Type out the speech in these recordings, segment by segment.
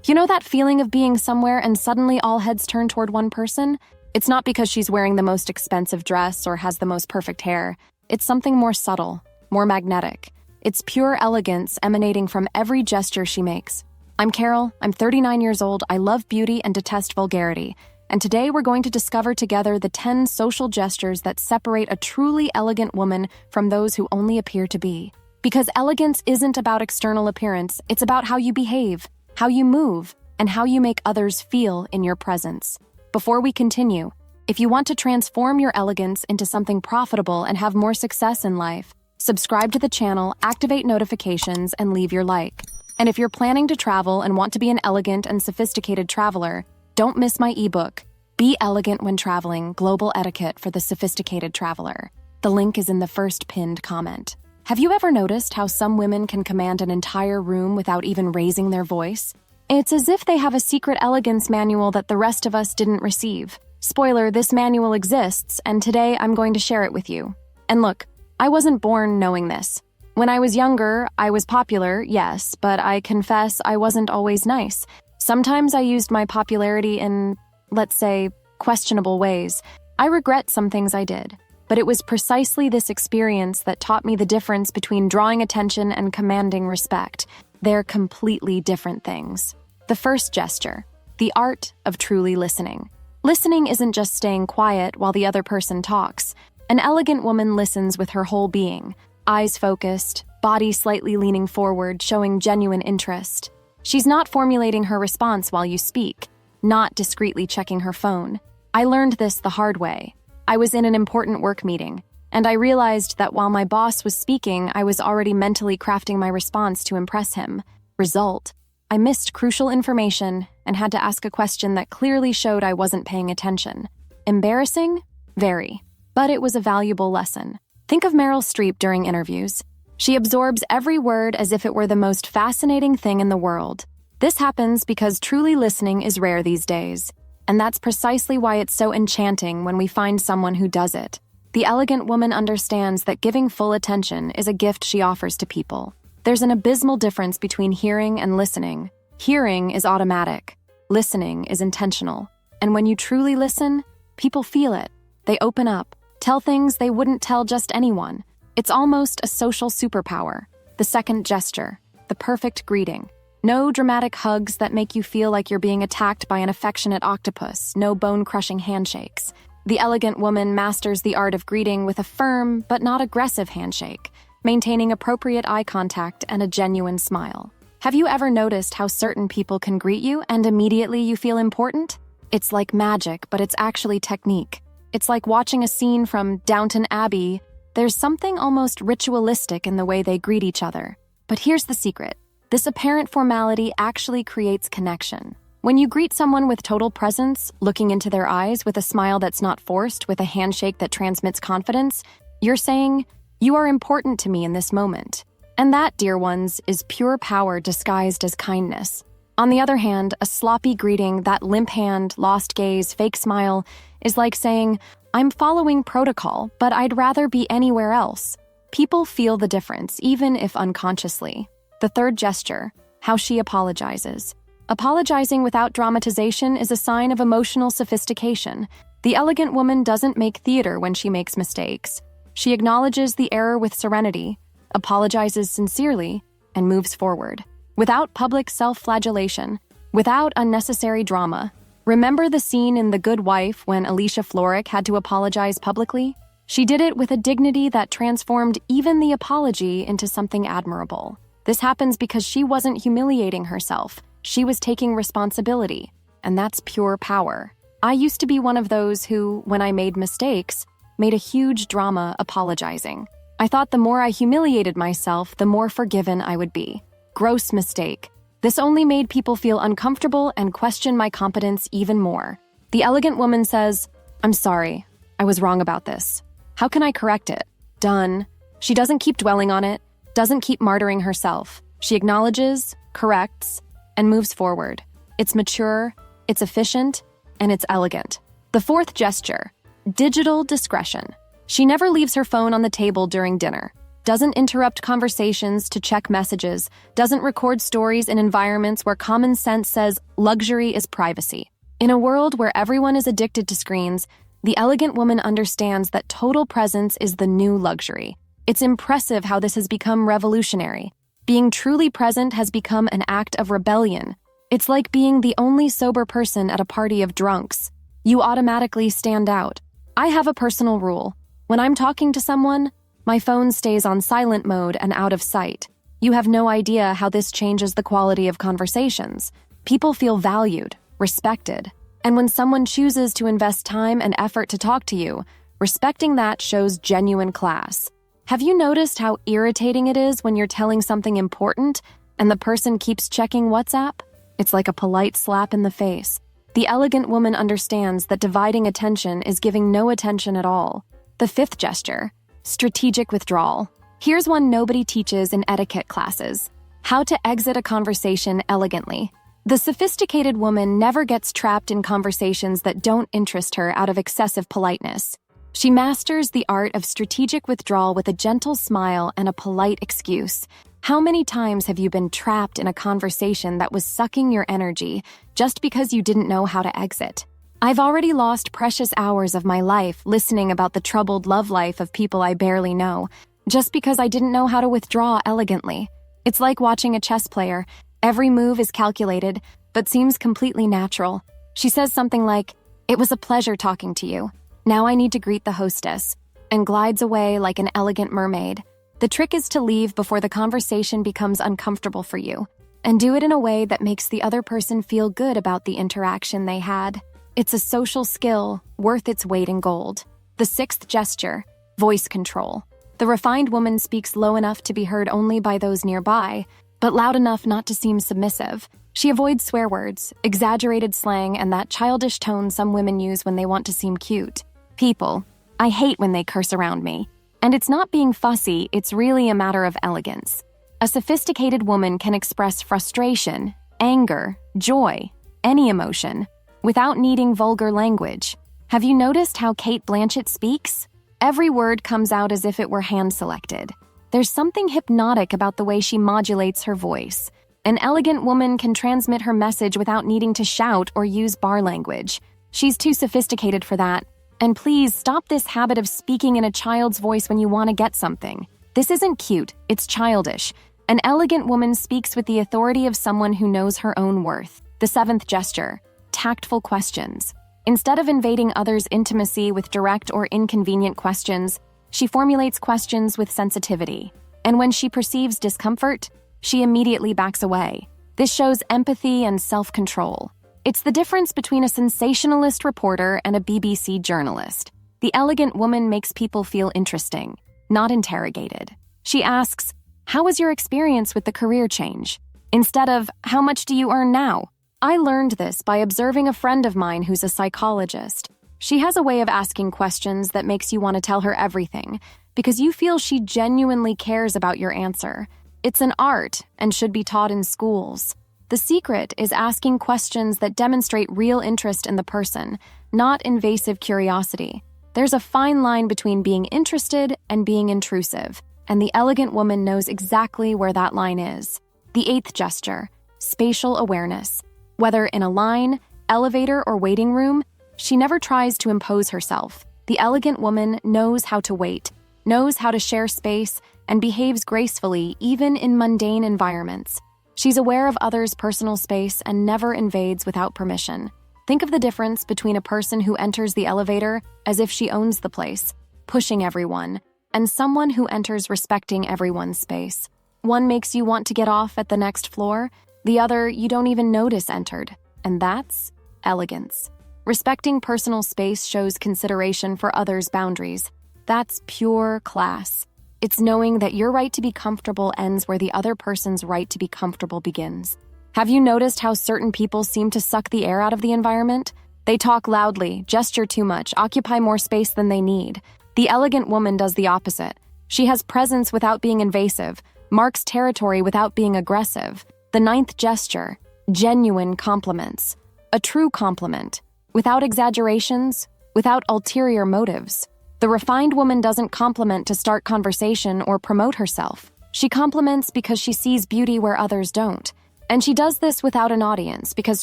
You know that feeling of being somewhere and suddenly all heads turn toward one person? It's not because she's wearing the most expensive dress or has the most perfect hair. It's something more subtle, more magnetic. It's pure elegance emanating from every gesture she makes. I'm Carol, I'm 39 years old, I love beauty and detest vulgarity. And today we're going to discover together the 10 social gestures that separate a truly elegant woman from those who only appear to be. Because elegance isn't about external appearance, it's about how you behave, how you move, and how you make others feel in your presence. Before we continue, if you want to transform your elegance into something profitable and have more success in life, subscribe to the channel, activate notifications, and leave your like. And if you're planning to travel and want to be an elegant and sophisticated traveler, don't miss my ebook, Be Elegant When Traveling: Global Etiquette for the Sophisticated Traveler. The link is in the first pinned comment. Have you ever noticed how some women can command an entire room without even raising their voice? It's as if they have a secret elegance manual that the rest of us didn't receive. Spoiler, this manual exists, and today I'm going to share it with you. And look, I wasn't born knowing this. When I was younger, I was popular, yes, but I confess I wasn't always nice. Sometimes I used my popularity in, let's say, questionable ways. I regret some things I did, but it was precisely this experience that taught me the difference between drawing attention and commanding respect. They're completely different things. The first gesture, the art of truly listening. Listening isn't just staying quiet while the other person talks. An elegant woman listens with her whole being, eyes focused, body slightly leaning forward, showing genuine interest. She's not formulating her response while you speak, not discreetly checking her phone. I learned this the hard way. I was in an important work meeting, and I realized that while my boss was speaking, I was already mentally crafting my response to impress him. Result: I missed crucial information and had to ask a question that clearly showed I wasn't paying attention. Embarrassing? Very. But it was a valuable lesson. Think of Meryl Streep during interviews. She absorbs every word as if it were the most fascinating thing in the world. This happens because truly listening is rare these days. And that's precisely why it's so enchanting when we find someone who does it. The elegant woman understands that giving full attention is a gift she offers to people. There's an abysmal difference between hearing and listening. Hearing is automatic. Listening is intentional. And when you truly listen, people feel it. They open up, tell things they wouldn't tell just anyone. It's almost a social superpower. The second gesture, the perfect greeting. No dramatic hugs that make you feel like you're being attacked by an affectionate octopus. No bone-crushing handshakes. The elegant woman masters the art of greeting with a firm but not aggressive handshake, maintaining appropriate eye contact and a genuine smile. Have you ever noticed how certain people can greet you and immediately you feel important? It's like magic, but it's actually technique. It's like watching a scene from Downton Abbey. There's something almost ritualistic in the way they greet each other. But here's the secret. This apparent formality actually creates connection. When you greet someone with total presence, looking into their eyes with a smile that's not forced, with a handshake that transmits confidence, you're saying, "You are important to me in this moment." And that, dear ones, is pure power disguised as kindness. On the other hand, a sloppy greeting, that limp hand, lost gaze, fake smile, is like saying, "I'm following protocol, but I'd rather be anywhere else." People feel the difference, even if unconsciously. The third gesture, how she apologizes. Apologizing without dramatization is a sign of emotional sophistication. The elegant woman doesn't make theater when she makes mistakes. She acknowledges the error with serenity, apologizes sincerely, and moves forward. Without public self-flagellation, without unnecessary drama. Remember the scene in The Good Wife when Alicia Florrick had to apologize publicly? She did it with a dignity that transformed even the apology into something admirable. This happens because she wasn't humiliating herself. She was taking responsibility, and that's pure power. I used to be one of those who, when I made mistakes, made a huge drama apologizing. I thought the more I humiliated myself, the more forgiven I would be. Gross mistake. This only made people feel uncomfortable and question my competence even more. The elegant woman says, "I'm sorry. I was wrong about this. How can I correct it?" Done. She doesn't keep dwelling on it, doesn't keep martyring herself. She acknowledges, corrects, and moves forward. It's mature, it's efficient, and it's elegant. The fourth gesture, digital discretion. She never leaves her phone on the table during dinner. doesn't interrupt conversations to check messages, doesn't record stories in environments where common sense says luxury is privacy. In a world where everyone is addicted to screens, the elegant woman understands that total presence is the new luxury. It's impressive how this has become revolutionary. Being truly present has become an act of rebellion. It's like being the only sober person at a party of drunks. You automatically stand out. I have a personal rule. When I'm talking to someone, my phone stays on silent mode and out of sight. You have no idea how this changes the quality of conversations. People feel valued, respected. And when someone chooses to invest time and effort to talk to you, respecting that shows genuine class. Have you noticed how irritating it is when you're telling something important and the person keeps checking WhatsApp? It's like a polite slap in the face. The elegant woman understands that dividing attention is giving no attention at all. The fifth gesture, strategic withdrawal. Here's one nobody teaches in etiquette classes: how to exit a conversation elegantly. The sophisticated woman never gets trapped in conversations that don't interest her out of excessive politeness. She masters the art of strategic withdrawal with a gentle smile and a polite excuse. How many times have you been trapped in a conversation that was sucking your energy just because you didn't know how to exit? I've already lost precious hours of my life listening about the troubled love life of people I barely know, just because I didn't know how to withdraw elegantly. It's like watching a chess player. Every move is calculated, but seems completely natural. She says something like, "It was a pleasure talking to you. Now I need to greet the hostess," and glides away like an elegant mermaid. The trick is to leave before the conversation becomes uncomfortable for you, and do it in a way that makes the other person feel good about the interaction they had. It's a social skill worth its weight in gold. The sixth gesture, voice control. The refined woman speaks low enough to be heard only by those nearby, but loud enough not to seem submissive. She avoids swear words, exaggerated slang, and that childish tone some women use when they want to seem cute. People, I hate when they curse around me. And it's not being fussy, it's really a matter of elegance. A sophisticated woman can express frustration, anger, joy, any emotion, without needing vulgar language. Have you noticed how Cate Blanchett speaks? Every word comes out as if it were hand-selected. There's something hypnotic about the way she modulates her voice. An elegant woman can transmit her message without needing to shout or use bar language. She's too sophisticated for that. And please stop this habit of speaking in a child's voice when you want to get something. This isn't cute, it's childish. An elegant woman speaks with the authority of someone who knows her own worth. The seventh gesture, tactful questions. Instead of invading others' intimacy with direct or inconvenient questions, she formulates questions with sensitivity. And when she perceives discomfort, she immediately backs away. This shows empathy and self-control. It's the difference between a sensationalist reporter and a BBC journalist. The elegant woman makes people feel interesting, not interrogated. She asks, "How was your experience with the career change?" instead of, "How much do you earn now?" I learned this by observing a friend of mine who's a psychologist. She has a way of asking questions that makes you want to tell her everything, because you feel she genuinely cares about your answer. It's an art and should be taught in schools. The secret is asking questions that demonstrate real interest in the person, not invasive curiosity. There's a fine line between being interested and being intrusive, and the elegant woman knows exactly where that line is. The eighth gesture, spatial awareness. Whether in a line, elevator, or waiting room, she never tries to impose herself. The elegant woman knows how to wait, knows how to share space, and behaves gracefully even in mundane environments. She's aware of others' personal space and never invades without permission. Think of the difference between a person who enters the elevator as if she owns the place, pushing everyone, and someone who enters respecting everyone's space. One makes you want to get off at the next floor, the other you don't even notice entered, and that's elegance. Respecting personal space shows consideration for others' boundaries. That's pure class. It's knowing that your right to be comfortable ends where the other person's right to be comfortable begins. Have you noticed how certain people seem to suck the air out of the environment? They talk loudly, gesture too much, occupy more space than they need. The elegant woman does the opposite. She has presence without being invasive, marks territory without being aggressive. The ninth gesture, genuine compliments. A true compliment, without exaggerations, without ulterior motives. The refined woman doesn't compliment to start conversation or promote herself. She compliments because she sees beauty where others don't. And she does this without an audience because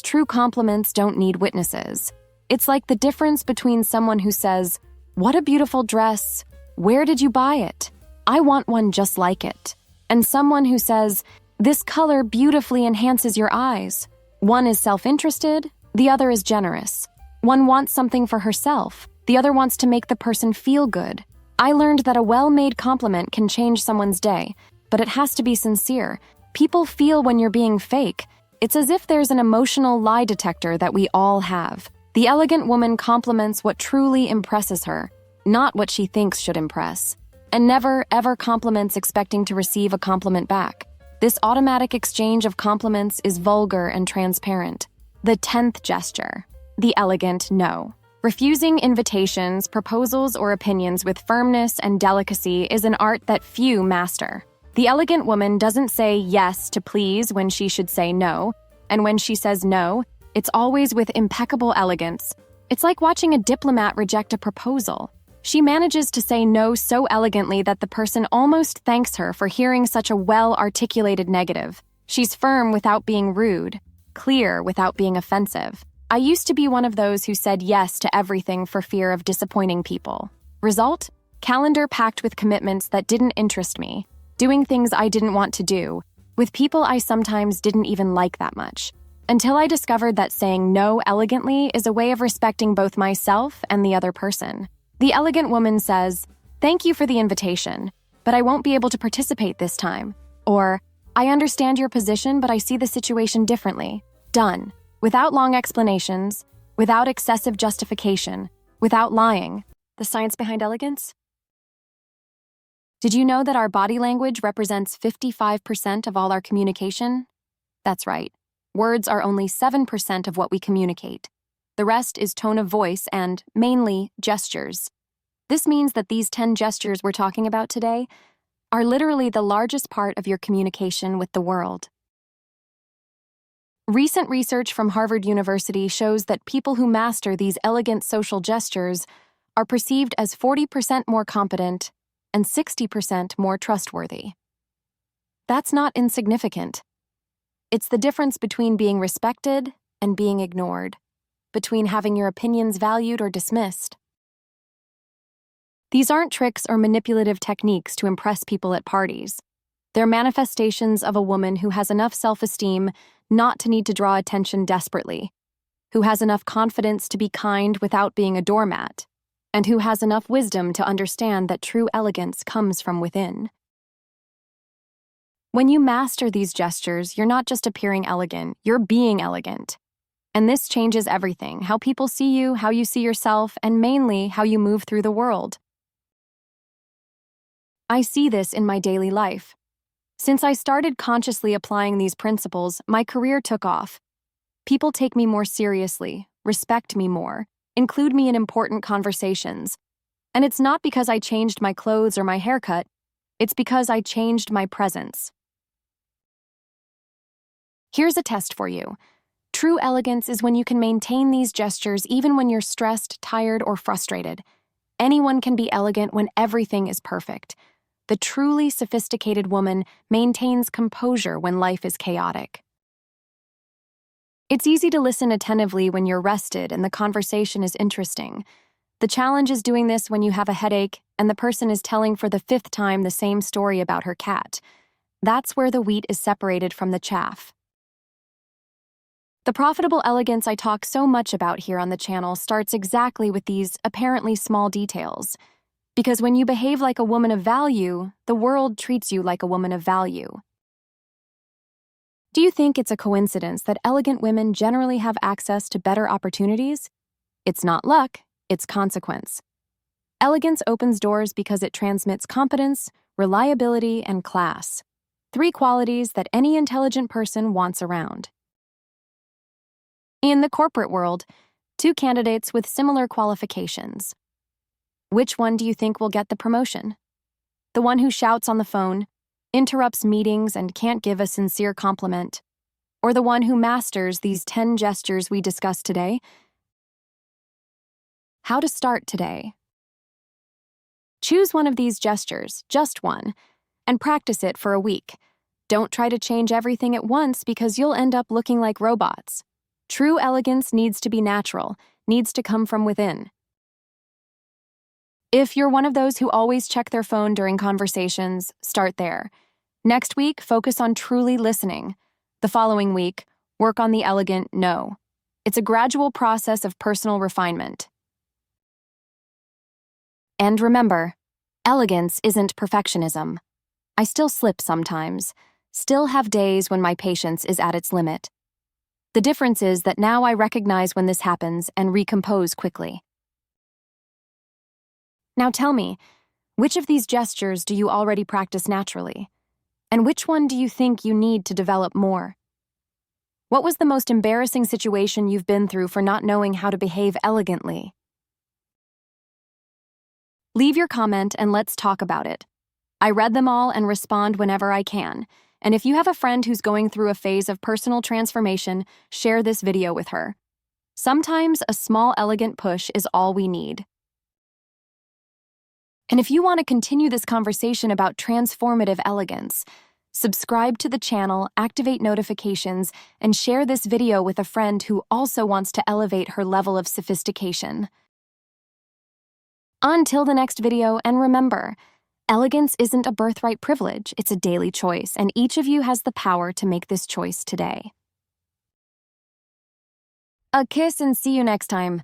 true compliments don't need witnesses. It's like the difference between someone who says, "What a beautiful dress. Where did you buy it? I want one just like it." And someone who says, "This color beautifully enhances your eyes." One is self-interested, the other is generous. One wants something for herself, the other wants to make the person feel good. I learned that a well-made compliment can change someone's day, but it has to be sincere. People feel when you're being fake. It's as if there's an emotional lie detector that we all have. The elegant woman compliments what truly impresses her, not what she thinks should impress, and never, ever compliments expecting to receive a compliment back. This automatic exchange of compliments is vulgar and transparent. The 10th gesture, the elegant no. Refusing invitations, proposals, or opinions with firmness and delicacy is an art that few master. The elegant woman doesn't say yes to please when she should say no, and when she says no, it's always with impeccable elegance. It's like watching a diplomat reject a proposal. She manages to say no so elegantly that the person almost thanks her for hearing such a well-articulated negative. She's firm without being rude, clear without being offensive. I used to be one of those who said yes to everything for fear of disappointing people. Result? Calendar packed with commitments that didn't interest me, doing things I didn't want to do, with people I sometimes didn't even like that much. Until I discovered that saying no elegantly is a way of respecting both myself and the other person. The elegant woman says, "Thank you for the invitation, but I won't be able to participate this time." Or, "I understand your position, but I see the situation differently." Done. Without long explanations, without excessive justification, without lying. The science behind elegance? Did you know that our body language represents 55% of all our communication? That's right. Words are only 7% of what we communicate. The rest is tone of voice and, mainly, gestures. This means that these 10 gestures we're talking about today are literally the largest part of your communication with the world. Recent research from Harvard University shows that people who master these elegant social gestures are perceived as 40% more competent and 60% more trustworthy. That's not insignificant. It's the difference between being respected and being ignored, between having your opinions valued or dismissed. These aren't tricks or manipulative techniques to impress people at parties. They're manifestations of a woman who has enough self-esteem not to need to draw attention desperately, who has enough confidence to be kind without being a doormat, and who has enough wisdom to understand that true elegance comes from within. When you master these gestures, you're not just appearing elegant, you're being elegant. And this changes everything: how people see you, how you see yourself, and mainly how you move through the world. I see this in my daily life. Since I started consciously applying these principles, my career took off. People take me more seriously, respect me more, include me in important conversations. And it's not because I changed my clothes or my haircut, it's because I changed my presence. Here's a test for you. True elegance is when you can maintain these gestures even when you're stressed, tired, or frustrated. Anyone can be elegant when everything is perfect. The truly sophisticated woman maintains composure when life is chaotic. It's easy to listen attentively when you're rested and the conversation is interesting. The challenge is doing this when you have a headache and the person is telling for the 5th time the same story about her cat. That's where the wheat is separated from the chaff. The profitable elegance I talk so much about here on the channel starts exactly with these apparently small details. Because when you behave like a woman of value, the world treats you like a woman of value. Do you think it's a coincidence that elegant women generally have access to better opportunities? It's not luck, it's consequence. Elegance opens doors because it transmits competence, reliability, and class. 3 qualities that any intelligent person wants around. In the corporate world, 2 candidates with similar qualifications. Which one do you think will get the promotion? The one who shouts on the phone, interrupts meetings, and can't give a sincere compliment? Or the one who masters these 10 gestures we discussed today? How to start today. Choose one of these gestures, just one, and practice it for a week. Don't try to change everything at once because you'll end up looking like robots. True elegance needs to be natural, needs to come from within. If you're one of those who always check their phone during conversations, start there. Next week, focus on truly listening. The following week, work on the elegant no. It's a gradual process of personal refinement. And remember, elegance isn't perfectionism. I still slip sometimes, still have days when my patience is at its limit. The difference is that now I recognize when this happens and recompose quickly. Now tell me, which of these gestures do you already practice naturally? And which one do you think you need to develop more? What was the most embarrassing situation you've been through for not knowing how to behave elegantly? Leave your comment and let's talk about it. I read them all and respond whenever I can. And if you have a friend who's going through a phase of personal transformation, share this video with her. Sometimes a small elegant push is all we need. And if you want to continue this conversation about transformative elegance, subscribe to the channel, activate notifications, and share this video with a friend who also wants to elevate her level of sophistication. Until the next video, and remember, elegance isn't a birthright privilege, it's a daily choice, and each of you has the power to make this choice today. A kiss and see you next time.